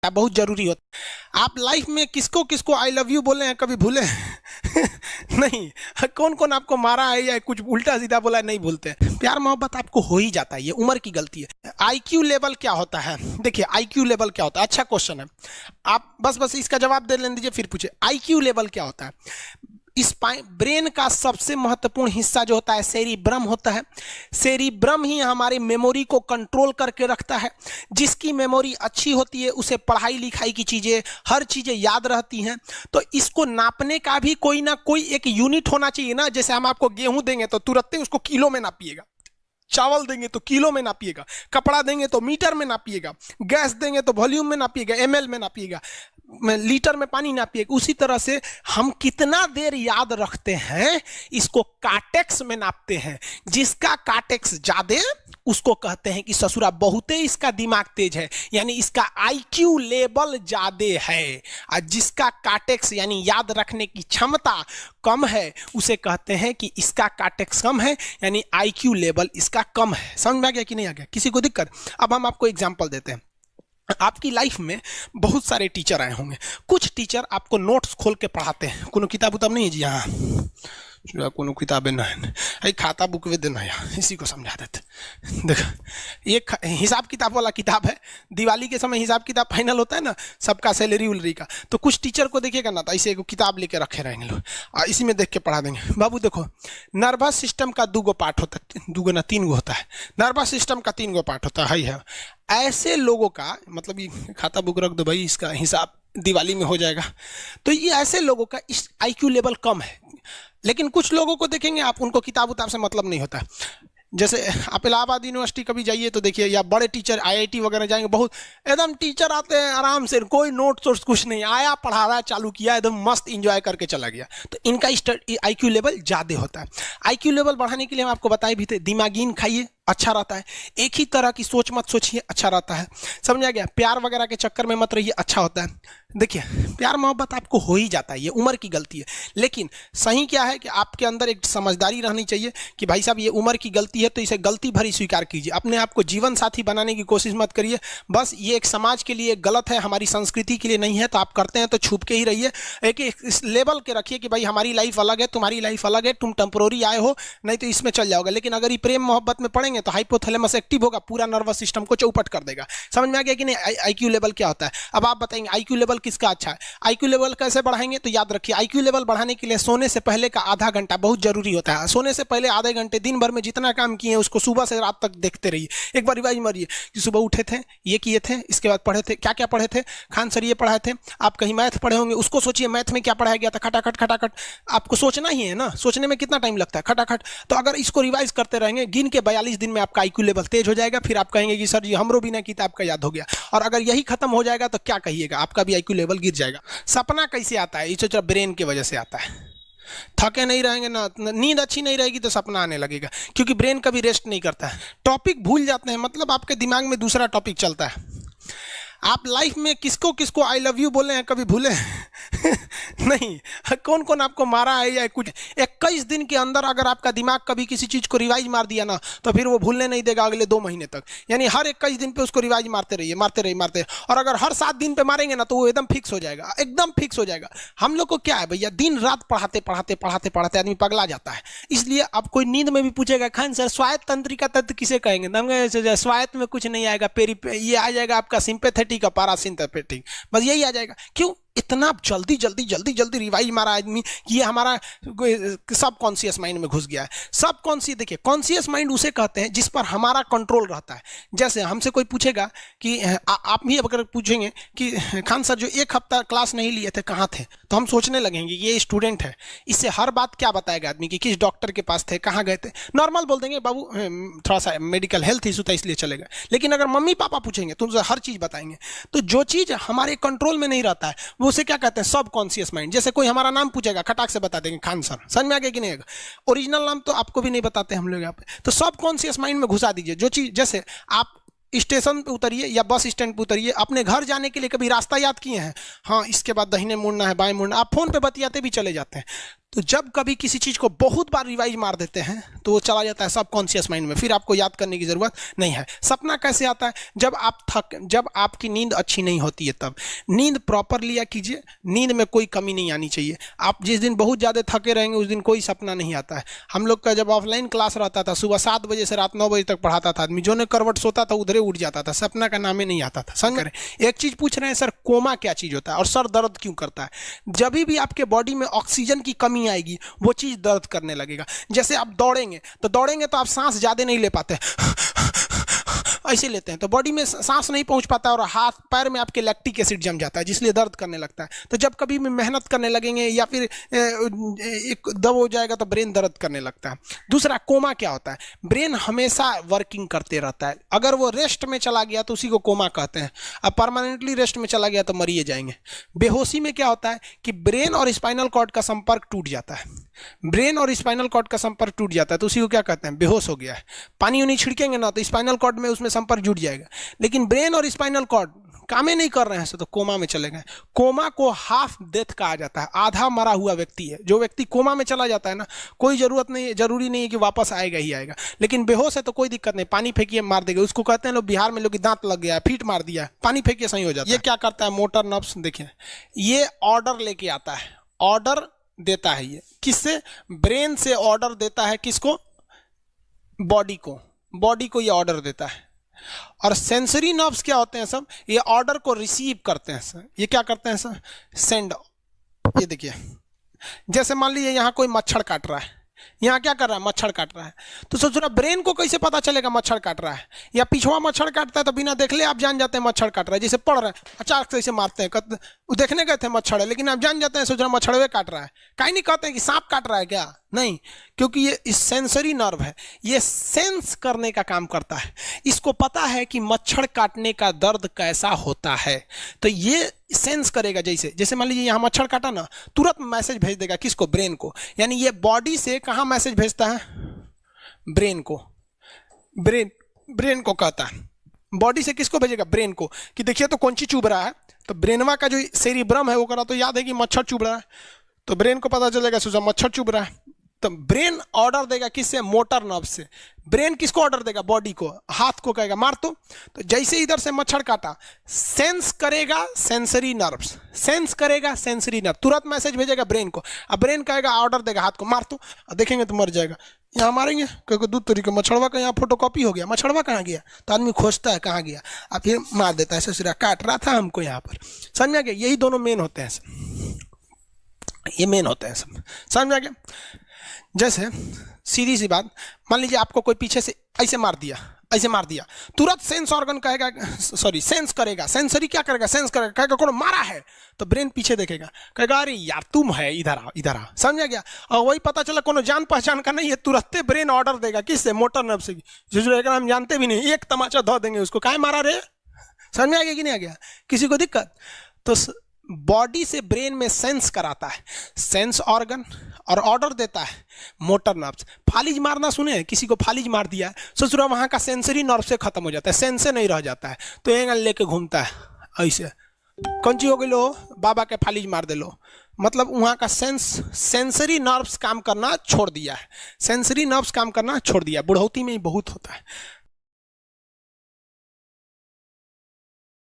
घंटा बहुत जरूरी होता है। आप लाइफ में किसको किसको आई लव यू बोले हैं कभी भूले नहीं, कौन कौन आपको मारा है या कुछ उल्टा सीधा बोला है नहीं भूलते। प्यार मोहब्बत आपको हो ही जाता है, ये उम्र की गलती है। आईक्यू लेवल क्या होता है, देखिए आईक्यू लेवल क्या होता है, अच्छा क्वेश्चन है। आप बस इसका जवाब दे लेने दीजिए फिर पूछे आईक्यू लेवल क्या होता है। इस ब्रेन का सबसे महत्वपूर्ण हिस्सा जो होता है सेरिब्रम होता है। सेरिब्रम ही हमारी मेमोरी को कंट्रोल करके रखता है। जिसकी मेमोरी अच्छी होती है उसे पढ़ाई लिखाई की चीजें, हर चीजें याद रहती हैं। तो इसको नापने का भी कोई ना कोई एक यूनिट होना चाहिए ना। जैसे हम आपको गेहूं देंगे तो तुरंत ही उसको किलो में नापिएगा, चावल देंगे तो किलो में नापिएगा, कपड़ा देंगे तो मीटर में नापिएगा, गैस देंगे तो वॉल्यूम में नापिएगा, एमएल में नापिएगा, लीटर में पानी नापिएगा। उसी तरह से हम कितना देर याद रखते हैं इसको काटेक्स में नापते हैं। जिसका काटेक्स ज्यादा उसको कहते हैं कि ससुरा बहुते इसका दिमाग तेज है, यानी इसका आईक्यू लेवल ज्यादा है। और जिसका काटेक्स यानी याद रखने की क्षमता कम है उसे कहते हैं कि इसका काटेक्स कम है, यानी आईक्यू लेवल इसका कम है। समझ में आ गया कि नहीं आ गया, किसी को दिक्कत? अब हम आपको एग्जांपल देते हैं। आपकी लाइफ में बहुत सारे टीचर आए होंगे। कुछ टीचर आपको नोट्स खोल के पढ़ाते हैं। कोनो किताब उताब नहीं है जी, हाँ कोनो किताबें ना है, खाता बुक वे देना है, इसी को समझा देते। देखो एक हिसाब किताब वाला किताब है, दिवाली के समय हिसाब किताब फाइनल होता है ना सबका, सैलरी उलरी का। तो कुछ टीचर को देखिएगा ना तो ऐसे एक किताब लेके रखे रहेंगे लोग और इसी में देख के पढ़ा देंगे। बाबू देखो नर्वस सिस्टम का 2 पार्ट होता है, 2 ना 3 होता है। नर्वस सिस्टम का 3 पार्ट होता है। ऐसे लोगों का मतलब ये खाता बुक रख दो भाई, इसका हिसाब दिवाली में हो जाएगा। तो ये ऐसे लोगों का इस आईक्यू लेवल कम है। लेकिन कुछ लोगों को देखेंगे आप, उनको किताब उताब से मतलब नहीं होता। जैसे आप इलाहाबाद यूनिवर्सिटी कभी जाइए तो देखिए, या बड़े टीचर आईआईटी वगैरह जाएंगे, बहुत एकदम टीचर आते हैं आराम से, कोई नोट सोर्स कुछ नहीं, आया पढ़ा रहा है, चालू किया, एकदम मस्त इंजॉय करके चला गया। तो इनका आईक्यू लेवल ज़्यादा होता है। आईक्यू लेवल बढ़ाने के लिए हम आपको बताए भी थे, दिमागीन खाइए अच्छा रहता है, एक ही तरह की सोच मत सोचिए अच्छा रहता है। समझ आ गया? प्यार वगैरह के चक्कर में मत रहिए अच्छा होता है। देखिए प्यार मोहब्बत आपको हो ही जाता है, ये उम्र की गलती है। लेकिन सही क्या है कि आपके अंदर एक समझदारी रहनी चाहिए कि भाई साहब ये उम्र की गलती है तो इसे गलती भरी स्वीकार कीजिए। अपने आप को जीवन साथी बनाने की कोशिश मत करिए। बस ये एक समाज के लिए गलत है, हमारी संस्कृति के लिए नहीं है, तो आप करते हैं तो छुप के ही रहिए। एक इस लेवल के रखिए कि भाई हमारी लाइफ अलग है, तुम्हारी लाइफ अलग है, तुम टेम्पोररी आए हो, नहीं तो इसमें चल जाओगे। लेकिन अगर ये प्रेम मोहब्बत में पड़ेंगे तो हाइपोथैलेमस एक्टिव होगा, पूरा नर्वस सिस्टम को चौपट कर देगा। समझ में आ गया कि नहीं आईक्यू लेवल क्या होता है? अब आप बताएंगे आईक्यू लेवल किसका अच्छा है, आईक्यू लेवल कैसे बढ़ाएंगे? तो याद रखिए आईक्यू लेवल बढ़ाने के लिए सोने से पहले का आधा घंटा बहुत जरूरी होता है। सोने से पहले आधे घंटे दिन भर में जितना काम किए उसको सुबह से रात तक देखते रहिए। एक बार रिवाइज मारिए कि सुबह उठे थे, ये किए थे, इसके बाद पढ़े थे, क्या क्या पढ़े थे, खान सर ये पढ़ाए थे, आप कहीं मैथ पढ़े होंगे, उसको सोचिए मैथ में क्या पढ़ाया गया था, खटाखट खटाखट। आपको सोचना ही है ना, सोचने में कितना टाइम लगता है, खटाखट। तो अगर इसको रिवाइज करते रहेंगे, गिन के 42 दिन में आपका आईक्यू लेवल तेज हो जाएगा। फिर आप कहेंगे कि सर जी हमरो बिना किताब का याद हो गया। और अगर यही खत्म हो जाएगा तो क्या कहिएगा, आपका भी आईक्यू लेवल गिर जाएगा। सपना कैसे आता है? ये ब्रेन की वजह से आता है। थके नहीं रहेंगे ना, नींद अच्छी नहीं रहेगी तो सपना आने लगेगा, क्योंकि ब्रेन कभी रेस्ट नहीं करता है। टॉपिक भूल जाते हैं, मतलब आपके दिमाग में दूसरा टॉपिक चलता है। आप लाइफ में किसको किसको आई लव यू बोले हैं कभी भूले नहीं, कौन कौन आपको मारा है या कुछ। 21 दिन के अंदर अगर आपका दिमाग कभी किसी चीज को रिवाइज मार दिया ना तो फिर वो भूलने नहीं देगा अगले 2 महीने तक। यानी हर 21 दिन पे उसको रिवाइज मारते रहिए, मारते रहिए, मारते रहिए। और अगर हर 7 दिन पे मारेंगे ना तो वो एकदम फिक्स हो जाएगा, एकदम फिक्स हो जाएगा। हम लोग को क्या है भैया, दिन रात पढ़ाते पढ़ाते पढ़ाते पढ़ाते आदमी पगला जाता है। इसलिए अब कोई नींद में भी पूछेगा खान सर स्वायत्त तंत्रिका तत्व किसे कहेंगे, स्वायत्त में कुछ नहीं आएगा, ये आ जाएगा आपका सिंपैथेटिक और पैरासिम्पैथेटिक, बस यही आ जाएगा। क्यों इतना जल्दी जल्दी जल्दी जल्दी रिवाइज मारा आदमी कि ये हमारा सब कॉन्शियस माइंड में घुस गया है। सब कॉन्शियस, देखिए कॉन्शियस माइंड उसे कहते हैं जिस पर हमारा कंट्रोल रहता है। जैसे हमसे कोई पूछेगा कि आप भी अगर पूछेंगे कि खान सर जो 1 हफ्ता क्लास नहीं लिए थे कहाँ थे, तो हम सोचने लगेंगे ये स्टूडेंट है, इससे हर बात क्या बताएगा आदमी कि किस डॉक्टर के पास थे, कहाँ गए थे। नॉर्मल बोल देंगे बाबू थोड़ा सा मेडिकल हेल्थ इशू था इसलिए चले गए। लेकिन अगर मम्मी पापा पूछेंगे तो उनसे हर चीज़ बताएंगे। तो जो चीज़ हमारे कंट्रोल में नहीं रहता है वो उसे क्या कहते हैं, सब कॉन्शियस माइंड। जैसे कोई हमारा नाम पूछेगा खटाक से बता देंगे खान सर, समझ में आ गया कि नहीं? ओरिजिनल नाम तो आपको भी नहीं बताते हम लोग यहाँ पे। तो सब कॉन्शियस माइंड में घुसा दीजिए जो चीज। जैसे आप स्टेशन पे उतरिए या बस स्टैंड पे उतरिए, अपने घर जाने के लिए कभी रास्ता याद किए हैं? हाँ इसके बाद दाहिने मुड़ना है, बाएं मुड़ना, आप फोन पे बतियाते भी चले जाते हैं। तो जब कभी किसी चीज़ को बहुत बार रिवाइज मार देते हैं तो वो चला जाता है सबकॉन्शियस माइंड में, फिर आपको याद करने की ज़रूरत नहीं है। सपना कैसे आता है? जब आपकी नींद अच्छी नहीं होती है तब। नींद प्रॉपर लिया कीजिए, नींद में कोई कमी नहीं आनी चाहिए। आप जिस दिन बहुत ज़्यादा थके रहेंगे उस दिन कोई सपना नहीं आता है। हम लोग का जब ऑफलाइन क्लास रहता था, सुबह 7 बजे से रात 9 बजे तक पढ़ाता था आदमी, जो ने करवट सोता था उधरे उठ जाता था, सपना का नाम ही नहीं आता था। समझ रहे? एक चीज़ पूछ रहे हैं सर, कोमा क्या चीज़ होता है और सर दर्द क्यों करता है? जब भी आपके बॉडी में ऑक्सीजन की कमी आएगी वो चीज़ दर्द करने लगेगा। जैसे आप दौड़ेंगे तो आप सांस ज़्यादा नहीं ले पाते, ऐसे लेते हैं तो बॉडी में सांस नहीं पहुंच पाता और हाथ पैर में आपके लैक्टिक एसिड जम जाता है, जिसलिए दर्द करने लगता है। तो जब कभी भी मेहनत करने लगेंगे या फिर एक दब हो जाएगा तो ब्रेन दर्द करने लगता है। दूसरा, कोमा क्या होता है? ब्रेन हमेशा वर्किंग करते रहता है। अगर वो रेस्ट में चला गया तो उसी को कोमा कहते हैं। अब परमानेंटली रेस्ट में चला गया तो मरिए जाएंगे। बेहोशी में क्या होता है कि ब्रेन और स्पाइनल कॉर्ड का संपर्क टूट जाता है। ब्रेन और स्पाइनल कॉर्ड का संपर्क टूट जाता है तो उसी को क्या कहते हैं? बेहोश हो गया है। पानी उनी छिड़केंगे ना तो स्पाइनल कॉर्ड में उसमें संपर्क जुट जाएगा, लेकिन ब्रेन और स्पाइनल कॉर्ड काम ही नहीं कर रहे हैं तो कोमा में चले गए। कोमा को हाफ डेथ कहा जाता है, आधा मरा हुआ व्यक्ति है। जो व्यक्ति कोमा में चला जाता है ना, कोई जरूरी नहीं है कि वापस आएगा ही आएगा, लेकिन बेहोश है तो कोई दिक्कत नहीं, पानी फेंकिए मार देगा। उसको कहते हैं लोग बिहार में, लोग दांत लग गया, फीट मार दिया, पानी फेंकिए सही हो जाता है। ये क्या करता है? मोटर नर्व्स, देखिए ये ऑर्डर लेके आता है, ऑर्डर देता है। ये किससे? ब्रेन से ऑर्डर देता है। किसको? बॉडी को ये ऑर्डर देता है। और सेंसरी नर्व्स क्या होते हैं सब? ये ऑर्डर को रिसीव करते हैं सर। ये क्या करते हैं सर? सेंड। ये देखिए, जैसे मान लीजिए यहाँ कोई मच्छर काट रहा है, यहाँ क्या कर रहा है? मच्छर काट रहा है। तो सोच रहा, ब्रेन को कैसे पता चलेगा मच्छर काट रहा है? या पिछवा मच्छर काटता है तो बिना देखले आप जान जाते हैं मच्छर काट रहा है। जैसे पढ़ रहे हैं, अचानक से ऐसे मारते हैं, वो देखने गए थे मच्छर है, लेकिन आप जान जाते हैं, सोच रहे मच्छरवे काट रहा है। कहीं नहीं कहते हैं कि सांप काट रहा है क्या? नहीं, क्योंकि ये सेंसरी नर्व है, ये सेंस करने का काम करता है। इसको पता है कि मच्छर काटने का दर्द कैसा होता है, तो ये सेंस करेगा। जैसे मान लीजिए यहाँ मच्छर काटा ना, तुरंत मैसेज भेज देगा। किसको? ब्रेन को। यानी ये बॉडी से कहाँ मैसेज भेजता है? ब्रेन को। ब्रेन को कहता है। बॉडी से किसको भेजेगा? ब्रेन को, कि देखिए तो कौन सी चुभ रहा है। तो ब्रेनवा का जो सेरिब्रम है वो करा तो याद है कि मच्छर चुभ रहा है, तो ब्रेन को पता चलेगा सोचा मच्छर चुभ रहा है। तो ब्रेन ऑर्डर देगा किससे? मोटर नर्व से। ब्रेन किसको ऑर्डर देगा? बॉडी को। हाथ को कहेगा मार तो जैसे इधर से मच्छर काटा, सेंस करेगा सेंसरी नर्व्स, सेंस करेगा सेंसरी नर्व, तुरंत मैसेज भेजेगा ब्रेन को। अब ब्रेन कहेगा, ऑर्डर देगा हाथ को मार तो, देखेंगे तो मर जाएगा। यहाँ मारेंगे क्योंकि दूध तरीके मच्छरवा का यहाँ फोटोकॉपी हो गया, मच्छरवा कहाँ गया? तो आदमी खोजता है कहाँ गया, अब फिर मार देता है, ससुरा काट रहा था हमको यहाँ पर। समझ आ गया? यही दोनों मेन होते हैं, ये मेन होते हैं सब। समझ आ गया? जैसे सीधी सी बात, मान लीजिए आपको कोई पीछे से ऐसे मार दिया, तुरंत सेंस ऑर्गन कहेगा, सेंस करेगा, सेंसरी क्या करेगा? सेंस करेगा, कहेगा कौन मारा है, तो ब्रेन पीछे देखेगा, कहेगा अरे यार तुम है, इधर आ। समझ गया? और वही पता चला कोनो जान पहचान का नहीं है, तुरंत ब्रेन ऑर्डर देगा। किससे? मोटर नर्व से। जो हम जानते भी नहीं, एक तमाचा धो देंगे उसको, काहे मारा रे? समझ में आ गया कि नहीं आ गया? किसी को दिक्कत? तो बॉडी से ब्रेन में सेंस कराता है सेंस ऑर्गन, और ऑर्डर देता है मोटर नर्व्स। फालिज मारना सुने? किसी को फालिज मार दिया, सोच रहा वहाँ का सेंसरी नर्व से खत्म हो जाता है, सेंस से नहीं रह जाता है, तो एंगल लेके घूमता है ऐसे। कंची हो गई लो, बाबा के फालिज मार दे लो, मतलब वहाँ का सेंसरी नर्व्स काम करना छोड़ दिया है, सेंसरी नर्व्स काम करना छोड़ दिया। बुढ़ौती में ही बहुत होता है।